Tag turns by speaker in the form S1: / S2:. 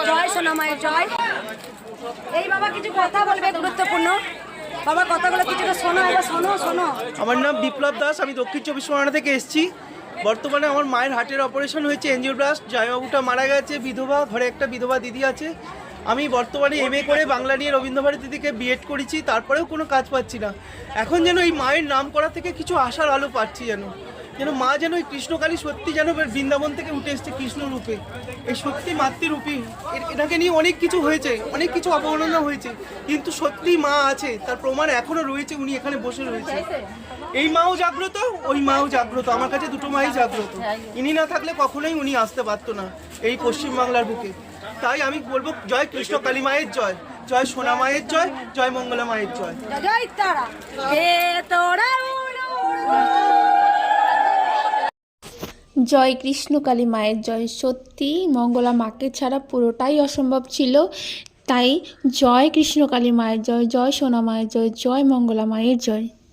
S1: জয় সোনা মায়ের জয়। এই বাবা কিছু কথা বলবে গুরুত্বপূর্ণ, বাবা কথাগুলো কিছুটা শোনো, এবার শোনো শোনো।
S2: আমার নাম বিপ্লব দাস, আমি দক্ষিণ চব্বিশ পরগনা থেকে এসেছি। বর্তমানে আমার মায়ের হার্টের অপারেশন হয়েছে, এনজিওপ্লাস্ট। জয়বাবুটা মারা গেছে, বিধবা, ঘরে একটা বিধবা দিদি আছে। আমি বর্তমানে এমএ করে বাংলা নিয়ে রবীন্দ্রভারতী থেকে বিএড করেছি, তারপরেও কোনো কাজ পাচ্ছি না। এখন যেন এই মায়ের নাম করা থেকে কিছু আশার আলো পাচ্ছি, যেন মা যেন এই কৃষ্ণকালী সত্যি যেন বৃন্দাবন থেকে উঠে এসছে কৃষ্ণ রূপে, এই সত্যি মাতৃরূপী। এটাকে নিয়ে অনেক কিছু হয়েছে, অনেক কিছু অবমাননা হয়েছে, কিন্তু সত্যি মা আছে তার প্রমাণ এখনো রয়েছে, উনি এখানে বসে রয়েছে। এই মাও জাগ্রত, ওই মাও জাগ্রত, আমার কাছে দুটো মাই জাগ্রত। ইনি না থাকলে কখনোই উনি আসতে পারতো না এই পশ্চিমবাংলার বুকে। তাই আমি বলবো জয় কৃষ্ণ কালী মায়ের জয়, জয় সোনা মায়ের জয়, জয় মঙ্গলা মায়ের জয়।
S1: জয় তারা হে তোরা।
S3: জয় কৃষ্ণকালী মায়ের জয়। সত্যি মঙ্গলা মাকে ছাড়া পুরোটাই অসম্ভব ছিল, তাই জয় কৃষ্ণকালী মায়ের জয়, জয় সোনা মায়ের জয়, জয় মঙ্গলা মায়ের জয়।